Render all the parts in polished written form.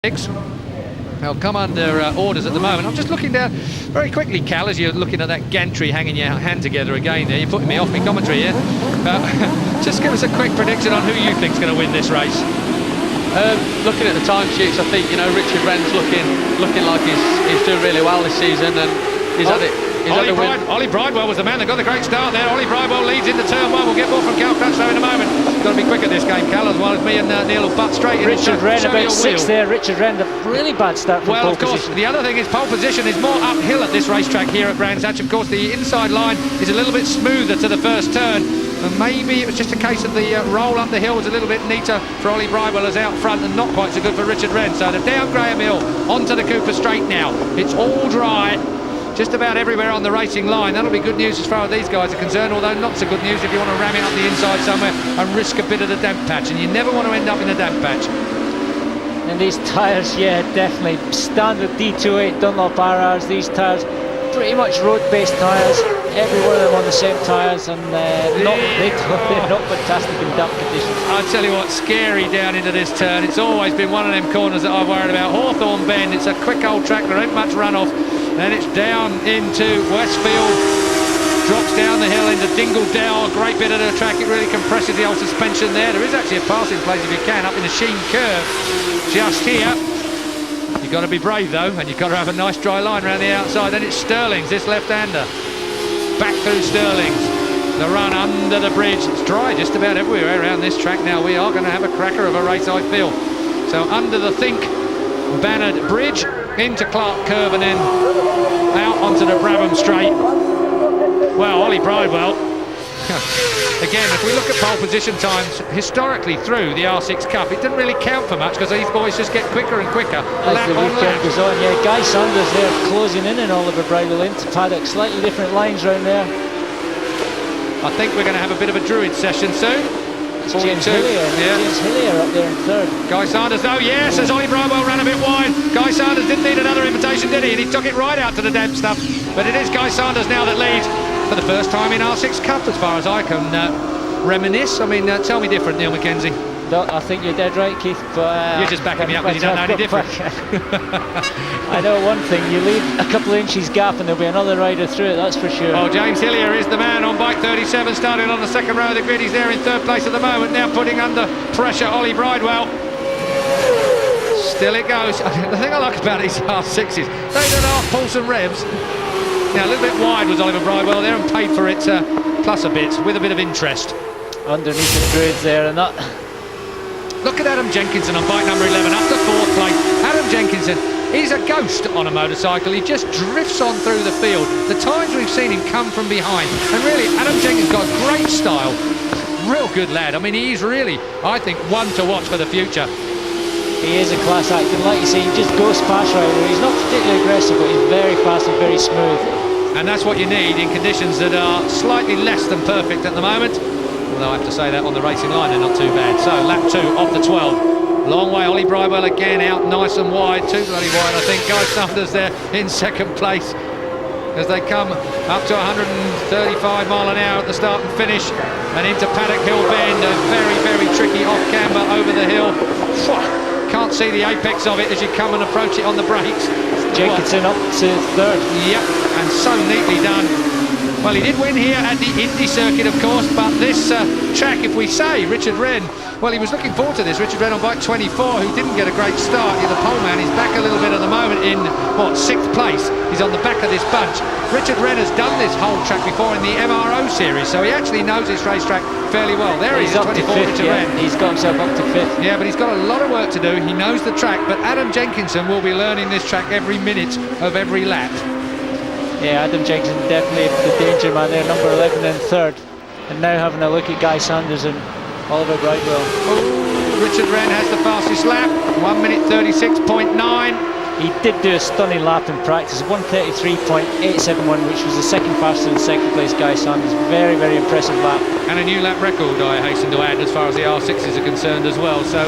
They'll come under orders at the moment. I'm just looking down very quickly, Cal, as you're looking at that gantry hanging your hand together again there. You're putting me off my commentary here. Just give us a quick prediction on who you think's going to win this race. Looking at the timesheets, I think Richard Wren's looking like he's doing really well this season, and he's had it. Ollie Bridewell was the man that got the great start there. Ollie Bridewell leads into turn one. We'll get more from Cal Crutchlow in a moment. Got to be quick at this game, Cal, as well as me and Neil will butt straight in. Richard Wren about sixth there. Richard Wren, a really bad start from pole position. Well, of course, the other thing is pole position is more uphill at this racetrack here at Brands Hatch. Of course, the inside line is a little bit smoother to the first turn. And maybe it was just a case of the roll up the hill was a little bit neater for Ollie Bridewell as out front, and not quite so good for Richard Wren. So they're down Graham Hill, onto the Cooper straight now. It's all dry just about everywhere on the racing line. That'll be good news as far as these guys are concerned, although not so good news if you want to ram it up the inside somewhere and risk a bit of the damp patch, and you never want to end up in a damp patch. And these tyres, yeah, definitely standard D28 Dunlop RRs. These tyres, pretty much road-based tyres, every one of them on the same tyres, and they're not fantastic in damp conditions. I'll tell you what, scary down into this turn. It's always been one of them corners that I've worried about. Hawthorne Bend, it's a quick old track, there ain't much runoff. Then it's down into Westfield, drops down the hill into Dingledale, a great bit of the track. It really compresses the old suspension there. There is actually a passing place if you can, up in the Sheen curve just here. You've got to be brave though, and you've got to have a nice dry line around the outside. Then it's Sterling's, this left-hander. Back through Sterling's. The run under the bridge. It's dry just about everywhere around this track now. We are going to have a cracker of a race, I feel. So under the Think Bannered Bridge, into Clark Curve, and then out onto the Brabham Straight. Well, Ollie Bridewell, again, if we look at pole position times historically through the R6 Cup, it didn't really count for much because these boys just get quicker and quicker. As the weekend goes on, yeah, Guy Sanders there closing in on Oliver Bridewell into paddock, slightly different lines round there. I think we're going to have a bit of a Druid session soon. James Hillier, yeah. James Hillier up there in third. Guy Sanders, oh yes, as Ollie Bridewell ran a bit wide. Guy Sanders didn't need another invitation, did he? And he took it right out to the damp stuff. But it is Guy Sanders now that leads for the first time in R6 Cup, as far as I can reminisce. I mean, tell me different, Neil Mackenzie. No, I think you're dead right, Keith. But you're just backing me up because you don't know any different. I know one thing, you leave a couple of inches gap and there'll be another rider through it, that's for sure. Oh, James Hillier is the man on bike 37, starting on the second row of the grid. He's there in third place at the moment, now putting under pressure Ollie Bridewell. Still it goes. The thing I like about these R6s, they don't half pulse and revs. Now, a little bit wide was Oliver Bridewell there and paid for it plus a bit, with a bit of interest. Underneath the grids there, and that... Look at Adam Jenkinson on bike number 11, up to fourth place. Adam Jenkinson, he's a ghost on a motorcycle. He just drifts on through the field. The times we've seen him come from behind. And really, Adam Jenkinson's got great style. Real good lad. I mean, he's really, I think, one to watch for the future. He is a class act, and like you say, he just goes fast rider. He's not particularly aggressive, but he's very fast and very smooth. And that's what you need in conditions that are slightly less than perfect at the moment. Although I have to say that on the racing line, they're not too bad. So, lap 2 of the 12. Long way, Ollie Bridewell again out nice and wide, too bloody wide, I think. Guy Sanders there in second place as they come up to 135 mile an hour at the start and finish, and into Paddock Hill Bend, a very, very tricky off-camber over the hill. Can't see the apex of it as you come and approach it on the brakes. Jenkinson up to third. Yep, and so neatly done. Well, he did win here at the Indy circuit, of course, but this track, if we say Richard Wren, well, he was looking forward to this. Richard Wren on bike 24, who didn't get a great start. The pole man, he's back a little bit at the moment in, what, 6th place. He's on the back of this bunch. Richard Wren has done this whole track before in the MRO series, so he actually knows this racetrack fairly well. There he is, up 24, to 5th, Richard Wren. He's got himself up to 5th. Yeah, but he's got a lot of work to do. He knows the track, but Adam Jenkinson will be learning this track every minute of every lap. Yeah, Adam Jenkinson definitely the danger man there, number 11 and third. And now having a look at Guy Sanders and Oliver Bridewell. Oh, Richard Wren has the fastest lap, 1 minute 36.9. He did do a stunning lap in practice, 1:33.871, which was the second fastest in second place Guy Sanders. Very, very impressive lap. And a new lap record, I hasten to add, as far as the R6s are concerned as well. So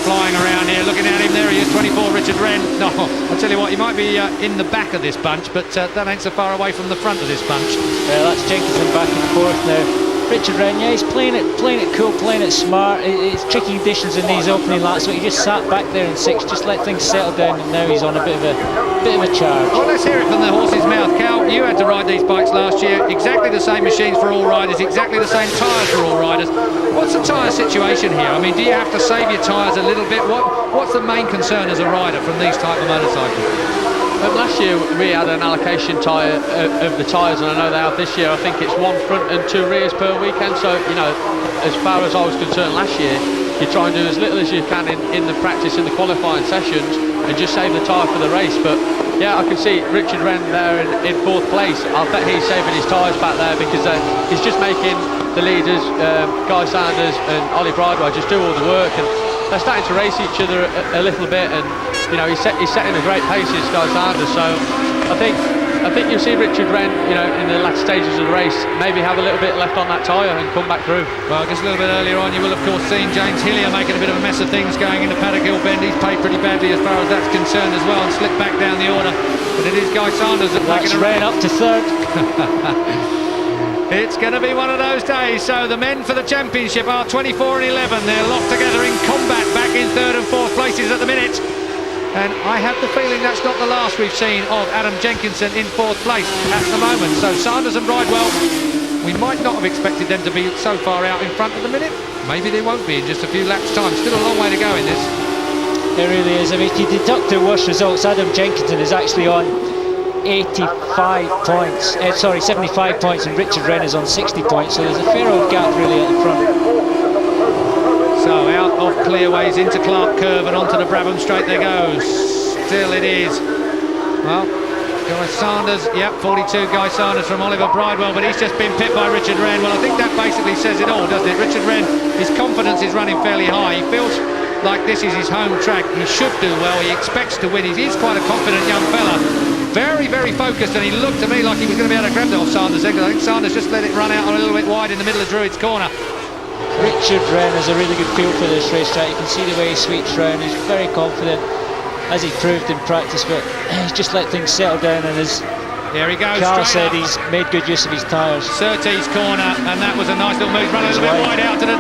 flying around here, looking at him, there he is, 24, Richard Wren. No, I'll tell you what, he might be in the back of this bunch, but that ain't so far away from the front of this bunch. That's Jenkinson back in fourth now. Richard Wren, yeah, he's playing it cool, playing it smart. It's tricky conditions in these opening laps, but he just sat back there in 6th, just let things settle down, and now he's on a bit of a charge. Well, let's hear it from the horse's mouth. Cal, you had to ride these bikes last year. Exactly the same machines for all riders, exactly the same tyres for all riders. What's the tyre situation here? I mean, do you have to save your tyres a little bit? What's the main concern as a rider from these type of motorcycles? Last year we had an allocation tyre of the tyres, and I know they have this year. I think it's 1 front and 2 rears per weekend. So, you know, as far as I was concerned last year, you try and do as little as you can in the practice and the qualifying sessions, and just save the tyre for the race. But yeah, I can see Richard Wren there in 4th place. I bet he's saving his tyres back there, because he's just making the leaders, Guy Sanders and Ollie Bridewell, just do all the work, and they're starting to race each other a little bit. And you know, he's setting a great pace, this Guy Sanders. So I think you'll see Richard Wren, you know, in the last stages of the race, maybe have a little bit left on that tyre and come back through. Well, just a little bit earlier on, you will of course seen James Hillier making a bit of a mess of things going into Paddock Hill Bend. He's paid pretty badly as far as that's concerned as well, and slipped back down the order. But it is Guy Sanders that's making a Wren up to 3rd. It's going to be one of those days. So the men for the championship are 24 and 11. They're locked together in combat, back in 3rd and 4th places at the minute. And I have the feeling that's not the last we've seen of Adam Jenkinson in 4th place at the moment. So Sanders and Bridewell, we might not have expected them to be so far out in front at the minute. Maybe they won't be in just a few laps' time. Still a long way to go in this. It really is. I mean, if you deduct the worst results, Adam Jenkinson is actually on 85 points. 75 points, and Richard Wren is on 60 points. So there's a fair old gap really at the front. So out of Clearways into Clark Curve and onto the Brabham Straight there goes. Still it is. Well, Guy Sanders, yep, 42 Guy Sanders from Oliver Bridewell, but he's just been pipped by Richard Wren. Well, I think that basically says it all, doesn't it? Richard Wren, his confidence is running fairly high. He feels like this is his home track. He should do well. He expects to win. He's quite a confident young fella. Very, very focused, and he looked to me like he was going to be able to grab it off Sanders. I think Sanders just let it run out a little bit wide in the middle of Druid's corner. Richard Wren has a really good feel for this racetrack. You can see the way he sweeps round. He's very confident, as he proved in practice, but he's just let things settle down, and as here he goes. Carl said, he's made good use of his tyres. Surtees corner, and that was a nice little move. Run a little bit wide out to the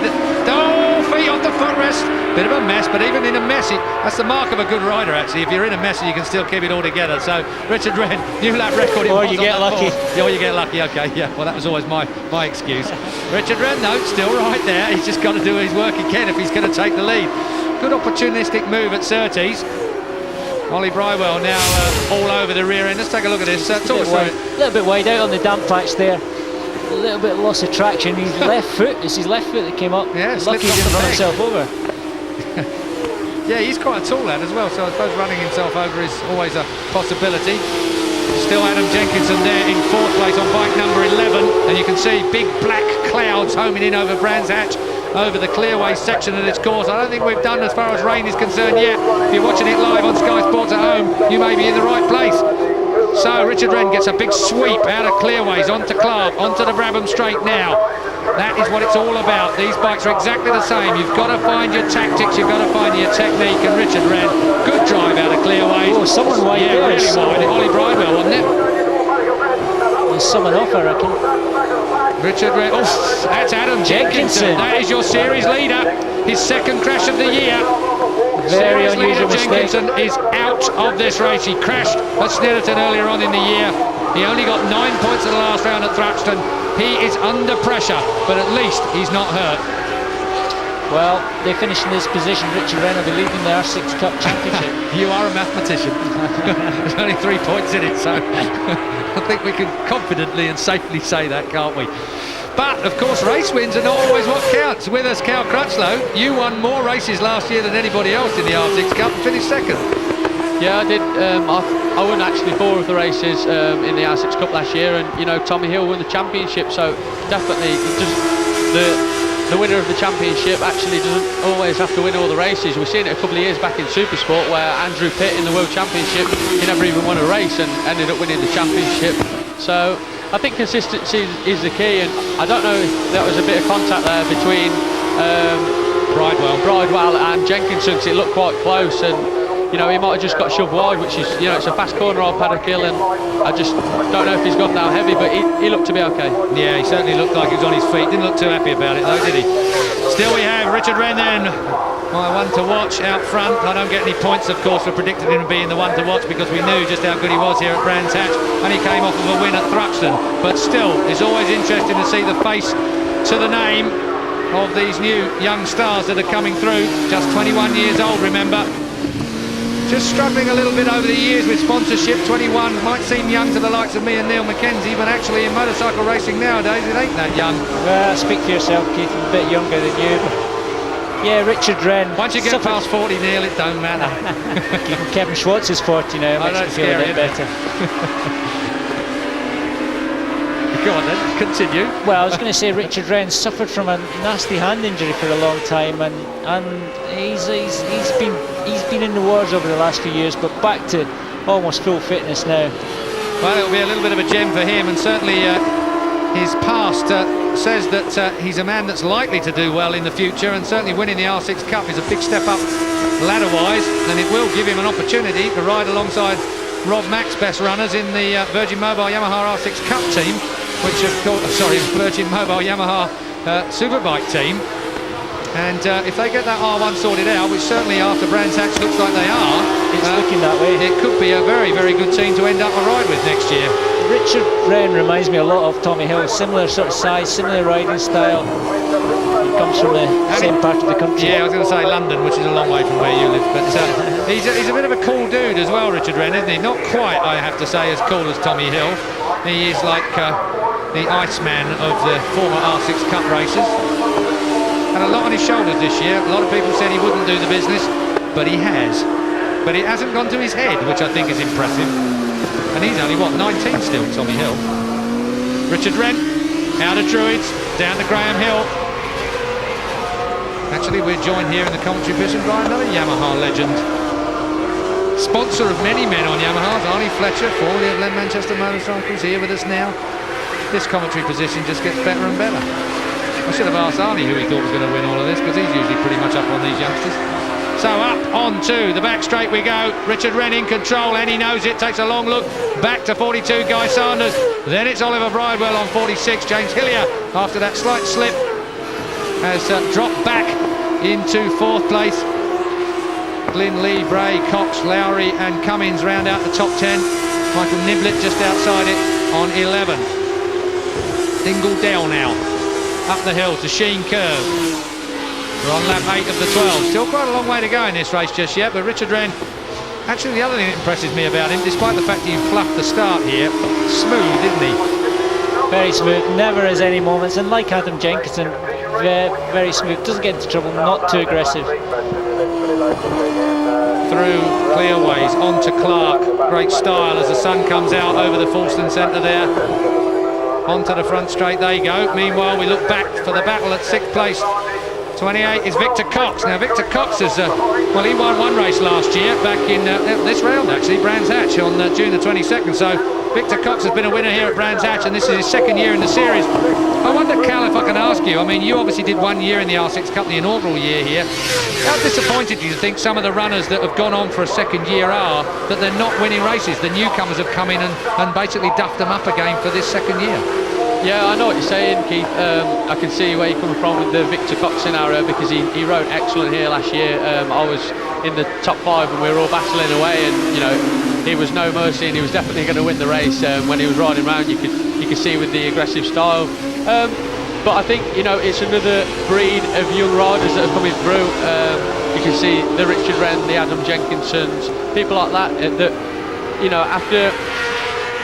feet off the footrest. Bit of a mess, but even in a mess, that's the mark of a good rider, actually. If you're in a mess, you can still keep it all together. So Richard Wren, new lap record. Or you get lucky. Or you get lucky. Okay, yeah. Well, that was always my excuse. Richard Wren, no, still right there. He's just got to do his work he can if he's going to take the lead. Good opportunistic move at Surtees. Ollie Bridewell now all over the rear end. Let's take a look at this. Talk us through it. A little bit wide out on the damp patch there. A little bit of loss of traction. His left foot, it's his left foot that came up. Yeah, lucky he didn't run himself over. Yeah, he's quite a tall lad as well, so I suppose running himself over is always a possibility. Still Adam Jenkinson there in 4th place on bike number 11, and you can see big black clouds homing in over Brands Hatch, over the Clearway section of this course. I don't think we've done as far as rain is concerned yet. If you're watching it live on Sky Sports at home, you may be in the right place. So Richard Wren gets a big sweep out of Clearways onto Clark, onto the Brabham Straight now. That is what it's all about. These bikes are exactly the same. You've got to find your tactics, you've got to find your technique, and Richard Wren, good drive out of Clearways. Oh, someone wide there. Yeah, really wide. Ollie Bridewell, wasn't it? There's someone off, I reckon. Richard Wren, oh, that's Adam Jenkinson. That is your series leader. His 2nd crash of the year. Very series unusual leader mistake. Jenkinson is out of this race. He crashed at Snetterton earlier on in the year. He only got 9 points in the last round at Thruxton. He is under pressure, but at least he's not hurt. Well, they finished in this position. Richard Wren will be leading the R6 Cup Championship. You are a mathematician. There's only 3 points in it, so I think we can confidently and safely say that, can't we? But, of course, race wins are not always what counts. With us, Cal Crutchlow, you won more races last year than anybody else in the R6 Cup and finished 2nd. Yeah, I did. I won actually 4 of the races in the R6 Cup last year, and you know, Tommy Hill won the championship, so definitely the winner of the championship actually doesn't always have to win all the races. We've seen it a couple of years back in Supersport where Andrew Pitt in the World Championship, he never even won a race and ended up winning the championship. So I think consistency is the key, and I don't know if there was a bit of contact there between Bridewell and Jenkinson, because it looked quite close, and you know, he might have just got shoved wide, which is, you know, it's a fast corner off paddock hill, and I just don't know if he's gone down heavy, but he looked to be okay. Yeah, he certainly looked like he was on his feet. Didn't look too happy about it though, did he? Still we have Richard Rendon, my one to watch out front. I don't get any points, of course, for predicting him being the one to watch, because we knew just how good he was here at Brands Hatch, and he came off of a win at Thruxton. But still, it's always interesting to see the face to the name of these new young stars that are coming through. Just 21 years old, remember. Just struggling a little bit over the years with sponsorship. 21 might seem young to the likes of me and Neil Mackenzie, but actually in motorcycle racing nowadays it ain't that young. Well, speak for yourself, Keith. I'm a bit younger than you. Yeah, Richard Wren. Once you get past 40, Neil, it don't matter. Kevin Schwartz is 40 now. Makes me feel a bit better. Go on then, continue. Well, I was going to say Richard Wren suffered from a nasty hand injury for a long time, and he's been in the wars over the last few years, but back to almost full fitness now. Well, it'll be a little bit of a gem for him, and certainly his past says that he's a man that's likely to do well in the future, and certainly winning the R6 Cup is a big step up ladder-wise, and it will give him an opportunity to ride alongside Rob Mack's best runners in the Virgin Mobile Yamaha R6 Cup team, which of course, Virgin Mobile Yamaha Superbike team. And if they get that R1 sorted out, which certainly after Brands Hatch looks like they are, it's looking that way. It could be a very, very good team to end up a ride with next year. Richard Wren reminds me a lot of Tommy Hill, similar sort of size, similar riding style. He comes from the same part of the country. Yeah, I was going to say London, which is a long way from where you live, but he's a bit of a cool dude as well, Richard Wren, isn't he? Not quite, I have to say, as cool as Tommy Hill. He is like the Iceman of the former R6 Cup races. Had a lot on his shoulders this year. A lot of people said he wouldn't do the business, but he has. But it hasn't gone to his head, which I think is impressive. And he's only, what, 19 still, Tommy Hill. Richard Wren, out of Druids, down to Graham Hill. Actually, we're joined here in the commentary position by another Yamaha legend. Sponsor of many men on Yamahas, Arnie Fletcher, formerly of Len Manchester Motorcycles, here with us now. This commentary position just gets better and better. I should have asked Arnie who he thought was going to win all of this, because he's usually pretty much up on these youngsters. So up onto the back straight we go. Richard Wren in control, and he knows it. Takes a long look back to 42, Guy Sanders. Then it's Oliver Bridewell on 46. James Hillier, after that slight slip, has dropped back into fourth place. Glyn, Lee, Bray, Cox, Lowry and Cummins round out the top 10. Michael Niblett just outside it on 11. Dingle Dell now. Up the hill to Sheen Curve. We're on lap 8 of the 12. Still quite a long way to go in this race just yet, but Richard Wren, actually the other thing that impresses me about him, despite the fact he fluffed the start here, smooth, isn't he? Very smooth, never has any moments, and like Adam Jenkinson, very smooth, doesn't get into trouble, not too aggressive. Through Clearways, on to Clark, great style as the sun comes out over the Falston Centre there. Onto the front straight they go. Meanwhile, we look back for the battle at 6th place. 28 is Victor Cox. Now, Victor Cox is, well, he won one race last year, back in this round, actually, Brands Hatch on June the 22nd. So, Victor Cox has been a winner here at Brands Hatch, and this is his second year in the series. I wonder, Cal, if I can ask you, I mean, you obviously did 1 year in the R6 Cup, the inaugural year here. How disappointed do you think some of the runners that have gone on for a second year are, that they're not winning races? The newcomers have come in and basically duffed them up again for this second year. Yeah, I know what you're saying, Keith. I can see where you're coming from with the Victor Cox scenario, because he rode excellent here last year. I was in the top 5 and we were all battling away, and you know, he was no mercy, and he was definitely going to win the race. When he was riding around, you could see with the aggressive style. But I think, you know, it's another breed of young riders that are coming through. You can see the Richard Wren, the Adam Jenkinsons, people like that, that, you know, after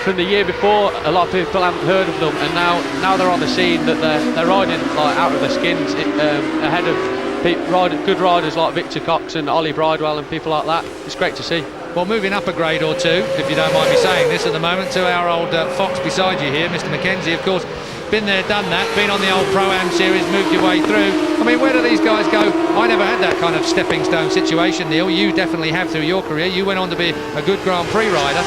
from the year before, a lot of people haven't heard of them, and now they're on the scene, that they're riding like out of their skins, ahead of good riders like Victor Cox and Ollie Bridewell and people like that. It's great to see. Well, moving up a grade or two, if you don't mind me saying this at the moment, to our old fox beside you here, Mr. Mackenzie, of course. Been there, done that, been on the old Pro-Am series, moved your way through. I mean, where do these guys go? I never had that kind of stepping stone situation, Neil. You definitely have through your career. You went on to be a good Grand Prix rider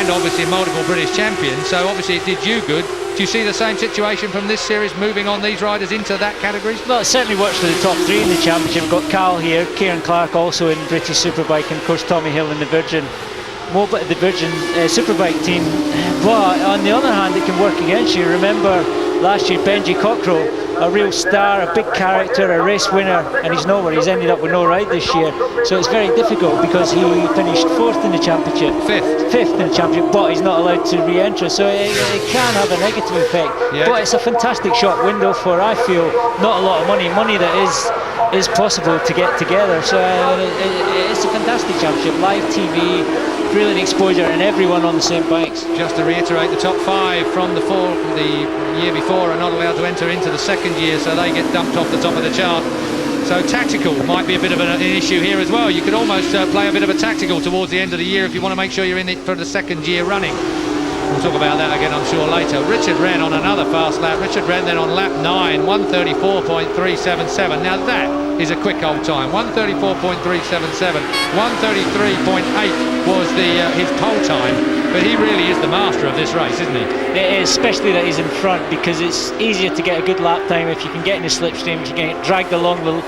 and obviously a multiple British champion, so obviously it did you good Do you see the same situation from this series, moving on these riders into that category? Well, it certainly works for the top three in the championship. We've got Cal here, Kieran Clark also in British Superbike, and of course Tommy Hill in the Virgin Superbike team. But on the other hand, it can work against you. Remember last year Benji Cockrow, a real star, a big character, a race winner, and he's nowhere. He's ended up with no ride this year, so it's very difficult because he finished 4th in the championship, fifth in the championship, but he's not allowed to re-enter, so it can have a negative effect. Yeah. But it's a fantastic short window for, I feel, not a lot of money that is possible to get together. So it's a fantastic championship, live TV, brilliant exposure, and everyone on the same bikes. Just to reiterate, the top 5 from the year before are not allowed to enter into the second year, so they get dumped off the top of the chart. So tactical might be a bit of an issue here as well. You could almost play a bit of a tactical towards the end of the year if you want to make sure you're in it for the second year running. We'll talk about that again, I'm sure, later. Richard Wren on another fast lap. Richard Wren then on lap 9, 1:34.377. Now that is a quick old time. 1:34.377. 1:33.8 was his pole time. But he really is the master of this race, isn't he? It is, especially that he's in front, because it's easier to get a good lap time if you can get in the slipstream, if you can get dragged along the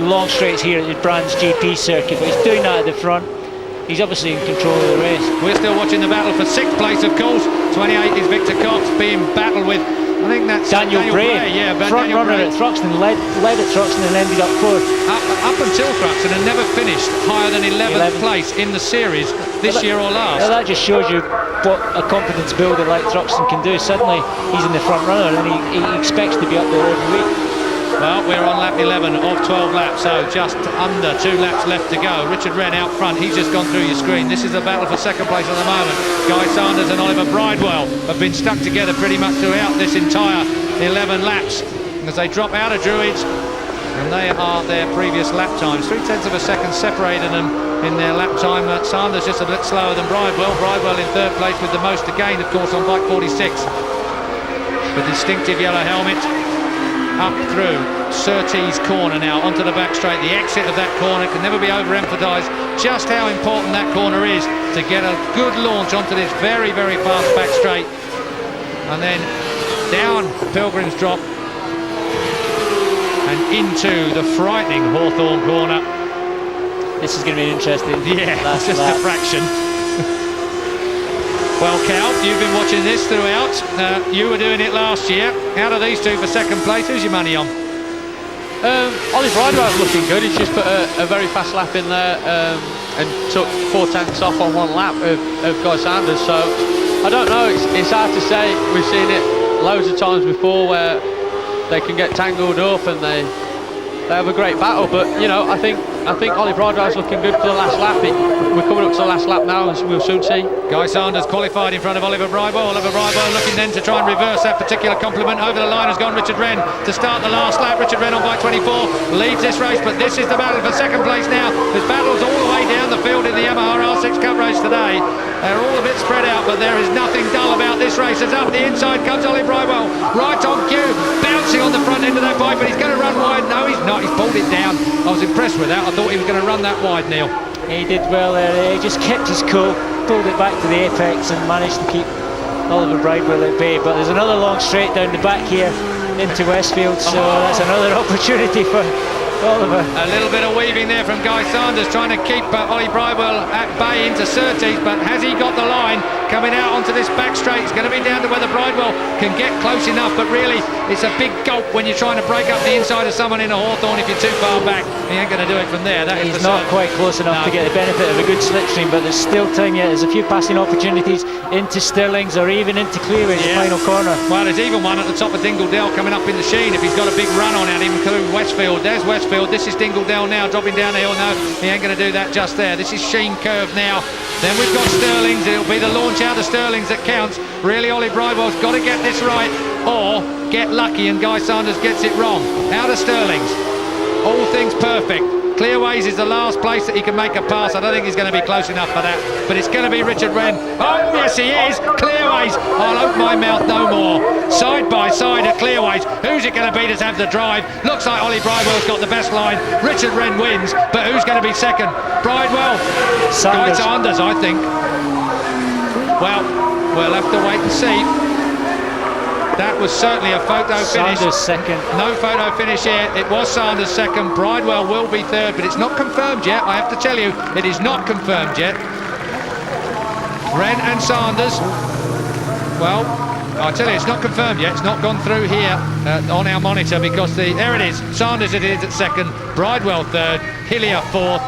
long straights here at the Brands GP circuit. But he's doing that at the front. He's obviously in control of the race. We're still watching the battle for 6th place, of course. 28 is Victor Cox being battled with, I think that's Daniel Bray. Yeah, front Daniel runner Bray. at Thruxton, led at Thruxton and ended up 4th. Up until Thruxton and never finished higher than 11th place in the series this year or last. Well, that just shows you what a confidence builder like Thruxton can do. Suddenly he's in the front runner and he expects to be up there every week. Well, we're on lap 11 of 12 laps, so just under 2 laps left to go. Richard Wren out front, he's just gone through your screen. This is a battle for second place at the moment. Guy Sanders and Oliver Bridewell have been stuck together pretty much throughout this entire 11 laps as they drop out of Druids, and they are their previous lap times. 0.3 of a second separated them in their lap time. Sanders just a bit slower than Bridewell. Bridewell in 3rd place with the most to gain, of course, on bike 46. The distinctive yellow helmet. Up through Surtees corner now onto the back straight. The exit of that corner can never be overemphasised just how important that corner is to get a good launch onto this very, very fast back straight. And then down Pilgrim's Drop and into the frightening Hawthorne corner. This is going to be interesting. Yeah, it's just a fraction. Well, Cal, you've been watching this throughout. You were doing it last year. How do these two for second place? Who's your money on? Ollie Bridewell's looking good. He's just put a very fast lap in there and took 4/10 off on one lap of Guy Sanders. So I don't know. It's hard to say. We've seen it loads of times before where they can get tangled up and they have a great battle. But you know, I think Ollie Bridewell's looking good for the last lap. We're coming up to the last lap now, and we'll soon see. Guy Sanders qualified in front of Oliver Bridewell. Oliver Bridewell looking then to try and reverse that particular compliment. Over the line has gone Richard Wren to start the last lap. Richard Wren on bike 24 leads this race, but this is the battle for second place now. There's battles all the way down the field in the Yamaha R6 Cup race today. They're all a bit spread out, but there is nothing dull about this race. As up the inside comes Ollie Bridewell, right on cue, bouncing on the front end of that bike, but he's going to run wide. No, he's not. He's pulled it down. I was impressed with that. I thought he was going to run that wide, Neil. He did well there. He just kept his cool, pulled it back to the apex and managed to keep Oliver Bridewell at bay. But there's another long straight down the back here into Westfield, so that's another opportunity for Oliver. A little bit of weaving there from Guy Sanders, trying to keep Ollie Bridewell at bay into Surtees, but has he got the line coming out onto this back straight? It's going to be down to whether Bridewell can get close enough, but really it's a big gulp when you're trying to break up the inside of someone in a Hawthorne. If you're too far back, he ain't going to do it from there. That He's not quite close enough to get the benefit of a good slipstream, but there's still time yet. There's a few passing opportunities into Stirlings or even into Clearways, the final corner. Well, there's even one at the top of Dingledell coming up in the Sheen if he's got a big run on at him through Westfield. There's Westfield. This is Dingledell now, dropping down the hill. No, he ain't going to do that just there. This is Sheen Curve now. Then we've got Stirlings. It'll be the launch out of Stirlings that counts. Really, Ollie Bridewell's got to get this right or get lucky and Guy Sanders gets it wrong. Out of Stirlings. All things perfect. Clearways is the last place that he can make a pass. I don't think he's going to be close enough for that, but it's going to be Richard Wren. Oh yes he is. Clearways, I'll open my mouth no more. Side by side at Clearways. Who's it going to be to have the drive? Looks like Ollie Bridewell's got the best line. Richard Wren wins, but who's going to be second? Bridewell? Guy Sanders, I think. Well, we'll have to wait and see. That was certainly a photo finish. Sanders second. No photo finish here. It was Sanders second. Bridewell will be third, but it's not confirmed yet. I have to tell you, it is not confirmed yet. Wren and Sanders. Well, I tell you, it's not confirmed yet. It's not gone through here on our monitor because there it is. Sanders it is at second, Bridewell third, Hillier fourth,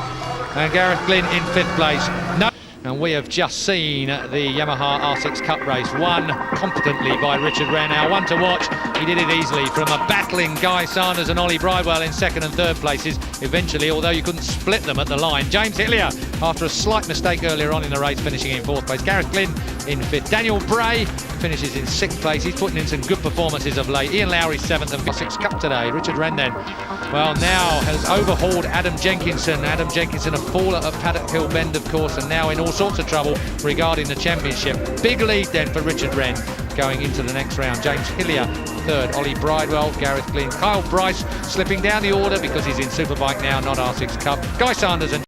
and Gareth Glynn in fifth place. No. And we have just seen the Yamaha R6 Cup race won competently by Richard Wren. Now, one to watch. He did it easily from a battling Guy Sanders and Ollie Bridewell in second and third places. Eventually, although you couldn't split them at the line, James Hillier, after a slight mistake earlier on in the race, finishing in fourth place. Gareth Glynn in fifth. Daniel Bray finishes in sixth place. He's putting in some good performances of late. Ian Lowry seventh and R6 Cup today. Richard Wren then, well, now has overhauled Adam Jenkinson. Adam Jenkinson, a faller at Paddock Hill Bend, of course, and now in all sorts of trouble regarding the championship. Big lead then for Richard Wren going into the next round. James Hillier third, Ollie Bridewell, Gareth Glynn, Kyle Bryce slipping down the order because he's in Superbike now, not R6 Cup. Guy Sanders and